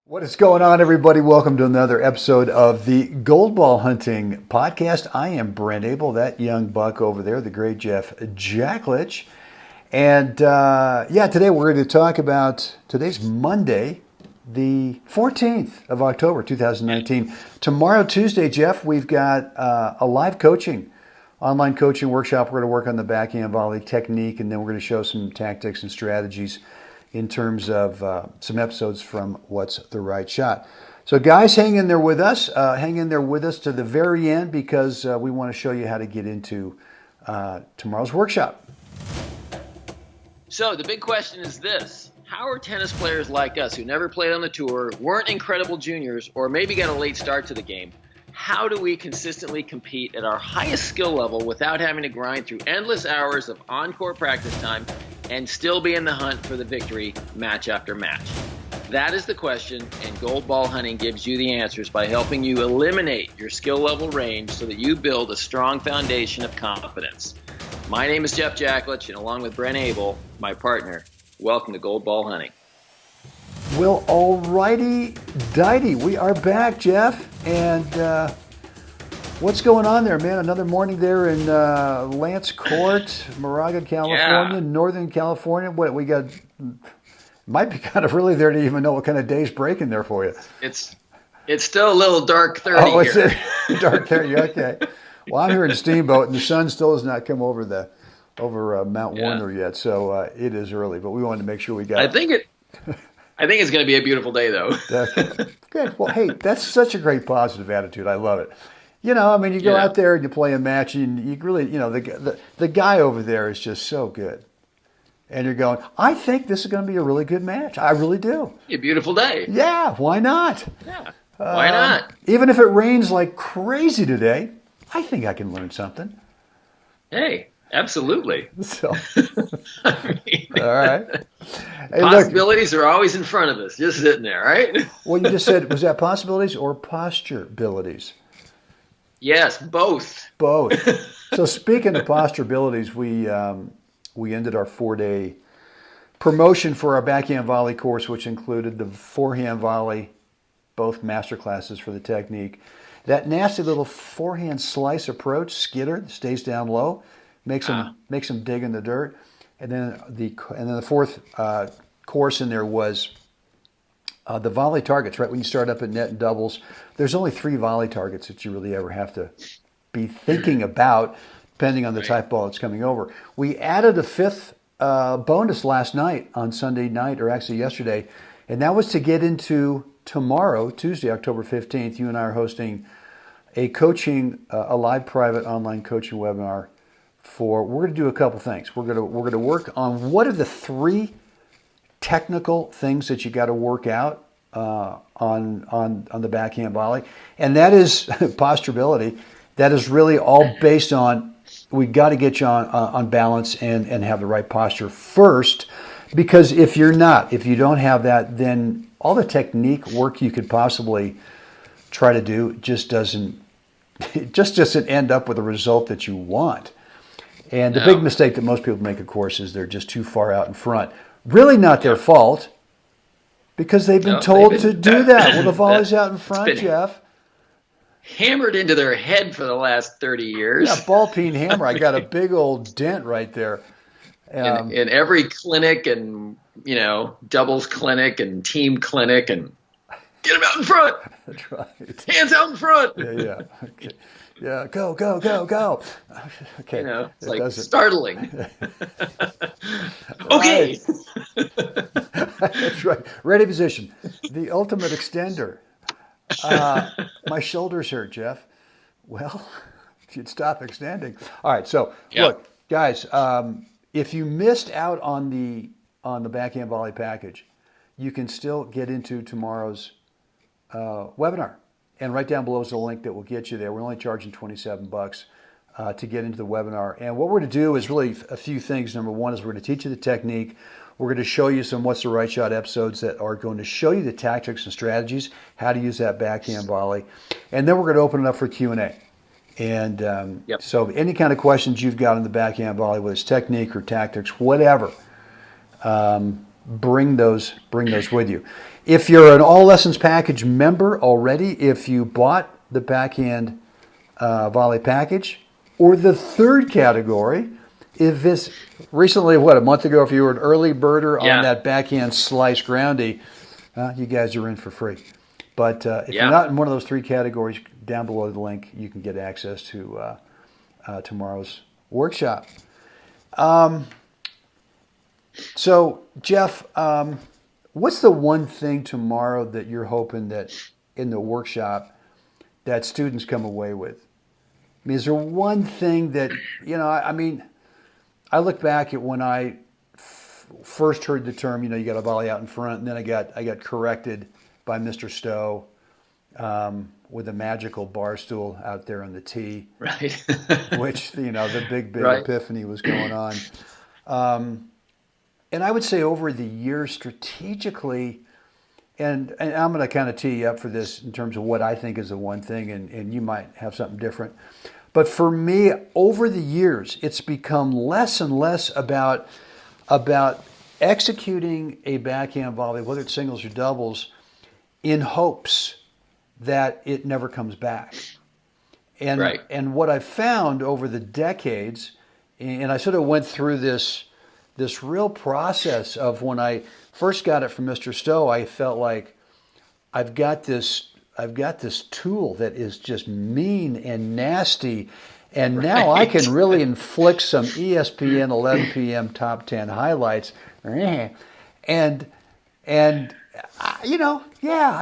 What is going on, everybody? Welcome to another episode of the Gold Ball Hunting Podcast. I am Brent Abel, that young buck over there, the great Jeff Jacklich. And today we're going to talk about, today's Monday, the 14th of October, 2019. Tomorrow, Tuesday, Jeff, we've got a live online coaching workshop. We're going to work on the backhand volley technique, and then we're going to show some tactics and strategies in terms of some episodes from What's the Right Shot. So guys, hang in there with us. Hang in there with us to the very end because we want to show you how to get into tomorrow's workshop. So the big question is this. How are tennis players like us who never played on the tour, weren't incredible juniors, or maybe got a late start to the game, how do we consistently compete at our highest skill level without having to grind through endless hours of on-court practice time and still be in the hunt for the victory match after match? That is the question, and Gold Ball Hunting gives you the answers by helping you eliminate your skill level range so that you build a strong foundation of confidence. My name is Jeff Jacklich, and along with Brent Abel, my partner, welcome to Gold Ball Hunting. Well, alrighty, dighty. We are back, Jeff, and what's going on there, man? Another morning there in Lance Court, Moraga, California, Northern California. What we got? Might be kind of really there to even know what kind of day's breaking there for you. It's still a little dark 30 here. It's dark 30. Okay. Well, I'm here in Steamboat, and the sun still has not come over Mount Warner yet, so it is early. But we wanted to make sure we got. I think it's going to be a beautiful day, though. Good. Well, hey, that's such a great positive attitude. I love it. You know, I mean, you go out there and you play a match, and you really, the guy over there is just so good. And you're going, I think this is going to be a really good match. I really do. A beautiful day. Yeah, why not? Yeah, why not? Even if it rains like crazy today, I think I can learn something. Hey, absolutely. So, all right. Hey, possibilities are always in front of us, just sitting there, right? Well, you just said, was that possibilities or posture-abilities? Yes, both. Both. So speaking of posture-abilities, we ended our 4-day promotion for our backhand volley course, which included the forehand volley, both master classes for the technique. That nasty little forehand slice approach, skitter, stays down low, makes them dig in the dirt. And then the fourth course in there was the volley targets, right? When you start up at net and doubles, there's only 3 volley targets that you really ever have to be thinking about, depending on the type ball that's coming over. We added a 5th bonus last night on Sunday night, or actually yesterday, and that was to get into tomorrow, Tuesday, October 15th. You and I are hosting a live private online coaching webinar. We're going to do a couple things. We're going to work on what are the 3 technical things that you got to work out on the backhand volley, and that is posturability. That is really all based on we got to get you on balance and have the right posture first, because if you don't have that, then all the technique work you could possibly try to do just doesn't end up with the result that you want. And the big mistake that most people make, of course, is they're just too far out in front. Really not their fault, because they've been told to do that. Well, the volley's out in front, Jeff. Hammered into their head for the last 30 years. Yeah, ball peen hammer. I got a big old dent right there. In every clinic and, doubles clinic and team clinic, and get them out in front. That's right. Hands out in front. Yeah. Okay. Yeah, go, go, go, go. Okay. It's like startling. Okay. That's right. Ready position. The ultimate extender. My shoulders hurt, Jeff. Well, you'd stop extending. All right. So look, guys, if you missed out on the backhand volley package, you can still get into tomorrow's webinar. And right down below is a link that will get you there. We're only charging $27 to get into the webinar. And what we're going to do is really a few things. Number one is we're going to teach you the technique. We're going to show you some What's the Right Shot episodes that are going to show you the tactics and strategies, how to use that backhand volley. And then we're going to open it up for Q&A. And so any kind of questions you've got on the backhand volley, whether it's technique or tactics, whatever, bring those with you. If you're an All Lessons Package member already, if you bought the Backhand Volley package, or the third category, if it's recently, a month ago, if you were an early birder on that Backhand Slice Groundy, you guys are in for free. But if you're not in one of those three categories, down below the link, you can get access to tomorrow's workshop. So, Jeff, what's the one thing tomorrow that you're hoping that in the workshop that students come away with? I mean, is there one thing that, I look back at when I first heard the term, you got to volley out in front, and then I got corrected by Mr. Stowe with a magical bar stool out there on the tee, right? which the big epiphany was going on. And I would say over the years, strategically, and I'm going to kind of tee you up for this in terms of what I think is the one thing, and you might have something different. But for me, over the years, it's become less and less about executing a backhand volley, whether it's singles or doubles, in hopes that it never comes back. And what I've found over the decades, and I sort of went through this real process of when I first got it from Mr. Stowe, I felt like I've got this tool that is just mean and nasty, and now I can really inflict some ESPN 11 p.m. top 10 highlights, and I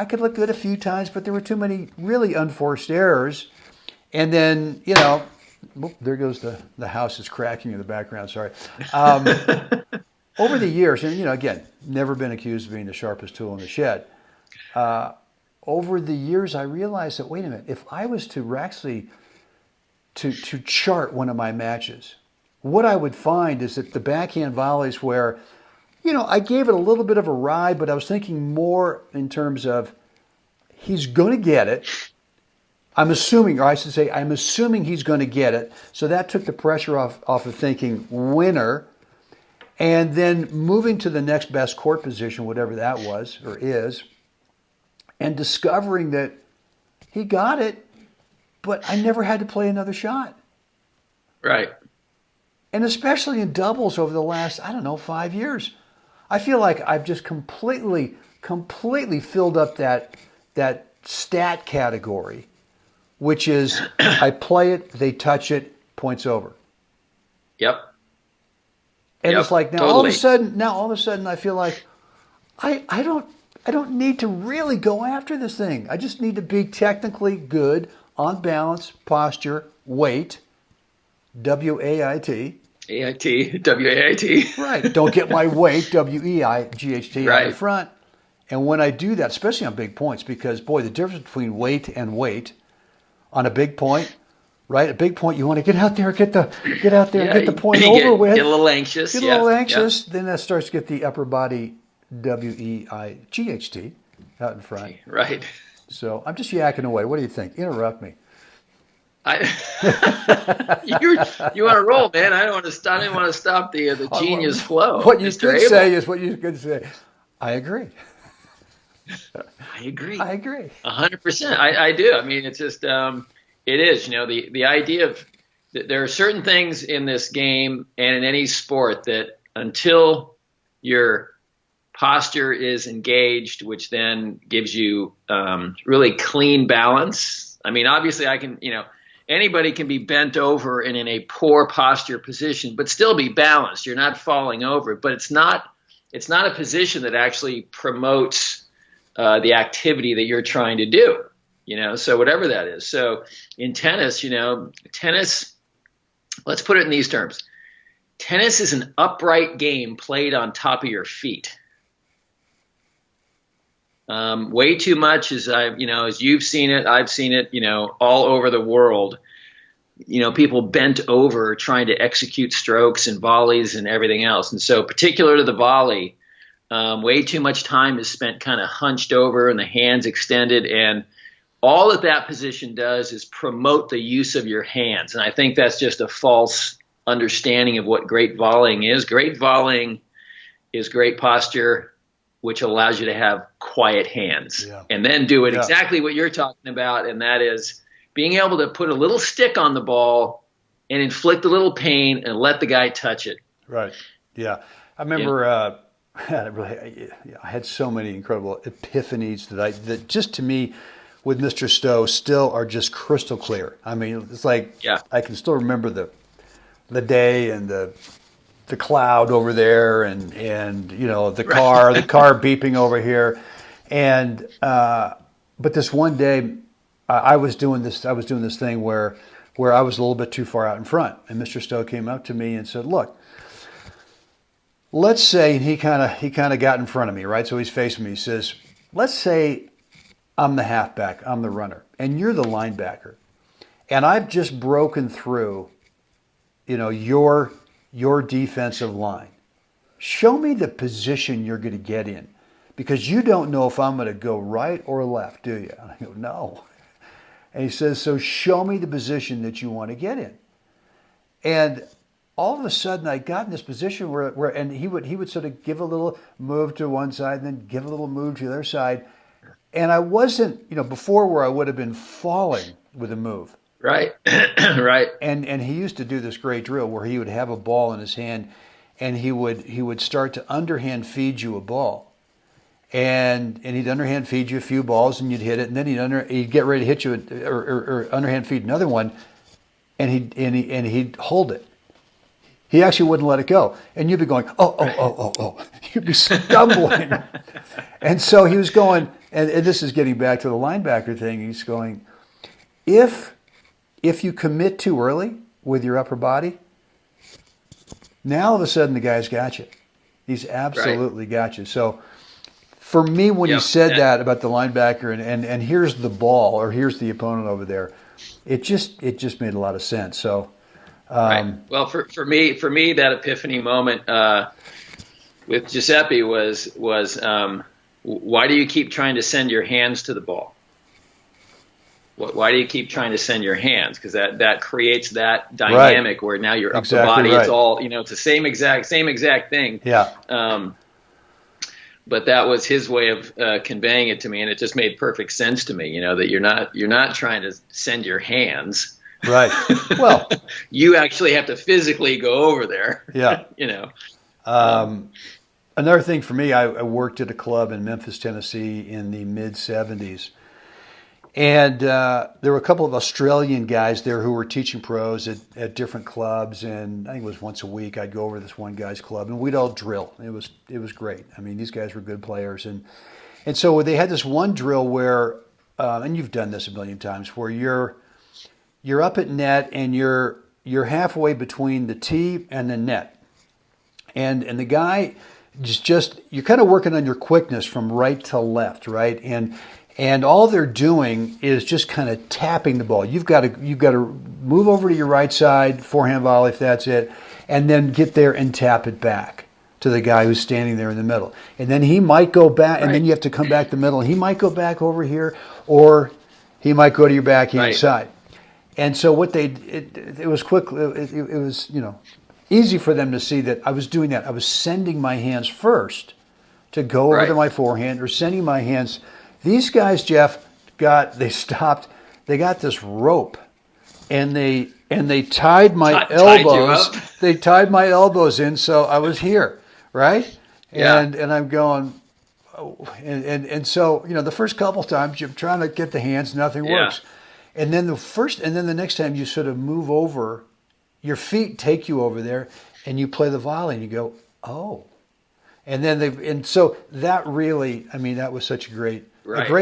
could look good a few times, but there were too many really unforced errors, and then there goes the house is cracking in the background. Sorry. Over the years, and again, never been accused of being the sharpest tool in the shed. Over the years, I realized that, wait a minute, if I was to actually to chart one of my matches, what I would find is that the backhand volleys where, I gave it a little bit of a ride, but I was thinking more in terms of he's going to get it. I'm assuming he's going to get it. So that took the pressure off of thinking winner. And then moving to the next best court position, whatever that was or is, and discovering that he got it, but I never had to play another shot. Right. And especially in doubles over the last, 5 years, I feel like I've just completely filled up that stat category, which is I play it, they touch it, points over. Yep. And it's like now all of a sudden I feel like I don't need to really go after this thing. I just need to be technically good on balance, posture, weight, WAIT. WAIT. Right. Don't get my weight, WEIGHT out in front. And when I do that, especially on big points, because boy, the difference between weight and weight on a big point, right? A big point, you want to get out there and get the point over with. Get a little anxious. Then that starts to get the upper body WEIGHT out in front. Right. So I'm just yakking away. What do you think? Interrupt me. You want to roll, man. I didn't want to stop the genius flow. What you could say is what you could say. I agree. I agree. 100%. I do. I mean, it's just it is. The idea of there are certain things in this game and in any sport that until your posture is engaged, which then gives you really clean balance. I mean, obviously, anybody can be bent over and in a poor posture position, but still be balanced. You're not falling over, but it's not a position that actually promotes the activity that you're trying to do. So whatever that is. So in tennis, let's put it in these terms. Tennis is an upright game played on top of your feet. Way too much, as you've seen it, I've seen it, all over the world. People bent over trying to execute strokes and volleys and everything else. And so, particular to the volley, way too much time is spent kind of hunched over and the hands extended. And all that position does is promote the use of your hands. And I think that's just a false understanding of what great volleying is. Great volleying is great posture, which allows you to have quiet hands. Yeah. And then do it exactly what you're talking about, and that is being able to put a little stick on the ball and inflict a little pain and let the guy touch it. Right. Yeah. I remember I had so many incredible epiphanies that just to me with Mr. Stowe still are just crystal clear. I mean, it's like I can still remember the day and the cloud over there and you know the car beeping over here, and but this one day I was doing this thing where I was a little bit too far out in front, and Mr. Stowe came up to me and said, "Look, let's say," and he kind of got in front of me, right? So he's facing me. He says, "Let's say I'm the halfback, I'm the runner, and you're the linebacker, and I've just broken through, you know, your defensive line. Show me the position you're going to get in, because you don't know if I'm going to go right or left, do you?" And I go, "No." And he says, "So show me the position that you want to get in." And all of a sudden, I got in this position where and he would sort of give a little move to one side and then give a little move to the other side. And I wasn't, you know, before where I would have been falling with a move. Right. Right. And he used to do this great drill where he would have a ball in his hand and he would start to underhand feed you a ball. And he'd underhand feed you a few balls and you'd hit it, and then he'd get ready to hit you or underhand feed another one, and he'd hold it. He actually wouldn't let it go. And you'd be going, oh. You'd be stumbling. And so he was going, and this is getting back to the linebacker thing, he's going, if you commit too early with your upper body, now all of a sudden the guy's got you. He's absolutely got you. So for me, when you said that about the linebacker and here's the ball or here's the opponent over there, it just made a lot of sense. So right. Well, for me, that epiphany moment with Giuseppe was why do you keep trying to send your hands to the ball? Why do you keep trying to send your hands? Because that creates that dynamic where now you're up the body. Right. It's all, you know, it's the same exact thing. Yeah. But that was his way of conveying it to me, and it just made perfect sense to me. You know, that you're not trying to send your hands. Right. Well, you actually have to physically go over there. Yeah. You know. Another thing for me, I worked at a club in Memphis, Tennessee in the mid-'70s. And there were a couple of Australian guys there who were teaching pros at different clubs. And I think it was once a week I'd go over to this one guy's club and we'd all drill. It was great. I mean, these guys were good players. And so they had this one drill where, and you've done this a million times, where you're up at net and you're halfway between the tee and the net. And the guy just you're kind of working on your quickness from right to left, right? And all they're doing is just kind of tapping the ball. You've got to move over to your right side, forehand volley if that's it, and then get there and tap it back to the guy who's standing there in the middle. And then he might go back, and then you have to come back the middle. And he might go back over here, or he might go to your backhand side. And so what it was quick. It was, you know, easy for them to see that I was doing that. I was sending my hands first to go over to my forehand, or sending my hands. These guys, Jeff, stopped. They got this rope, and they tied my elbows. They tied my elbows in, so I was here, right? Yeah. And I'm going, and so, you know, the first couple times you're trying to get the hands, nothing works. And then the next time you sort of move over, your feet take you over there, and you play the volley, and you go, oh. And so that really, I mean, that was such a great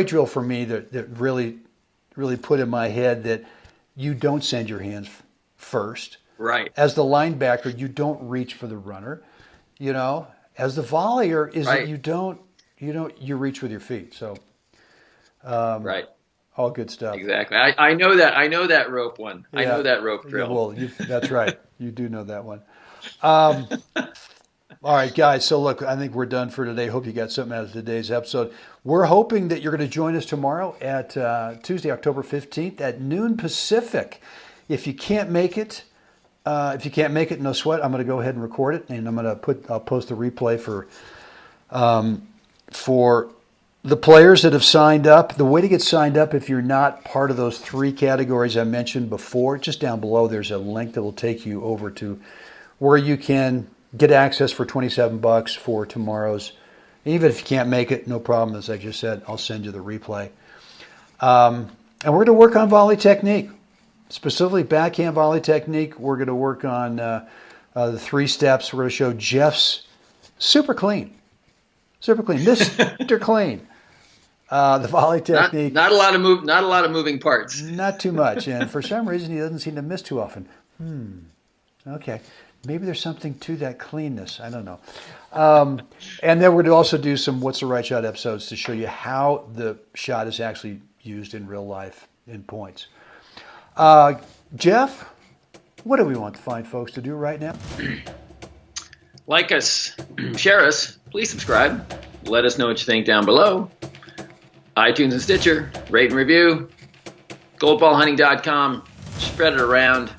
drill for me that really, really put in my head that you don't send your hands first. Right. As the linebacker, you don't reach for the runner. You know, as the volleyer, that you reach with your feet. So, all good stuff. Exactly. I know that rope one. Yeah. I know that rope drill. Yeah, well, that's right. You do know that one. All right, guys. So look, I think we're done for today. Hope you got something out of today's episode. We're hoping that you're going to join us tomorrow at Tuesday, October 15th at noon Pacific. If you can't make it, If you can't make it, no sweat. I'm going to go ahead and record it, and I'll post the replay for the players that have signed up. The way to get signed up, if you're not part of those 3 categories I mentioned before, just down below, there's a link that will take you over to where you can get access for $27 for tomorrow's. Even if you can't make it, no problem. As I just said, I'll send you the replay. And we're going to work on volley technique, specifically backhand volley technique. We're going to work on the 3 steps. We're going to show Jeff's super clean, Mr. Clean. The volley technique. Not a lot of moving parts. Not too much, and for some reason he doesn't seem to miss too often. Okay, maybe there's something to that cleanness. I don't know. And then we're going to also do some What's the Right Shot episodes to show you how the shot is actually used in real life in points. Jeff, what do we want the fine folks to do right now? Like us, share us, please subscribe. Let us know what you think down below. iTunes and Stitcher, rate and review. Goldballhunting.com, spread it around.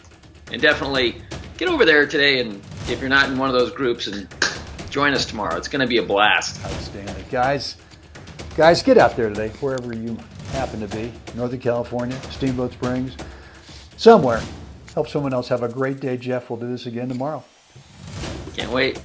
And definitely get over there today, and if you're not in one of those groups, and join us tomorrow. It's going to be a blast. Outstanding. Guys, get out there today, wherever you happen to be. Northern California, Steamboat Springs, somewhere. Help someone else have a great day, Jeff. We'll do this again tomorrow. Can't wait.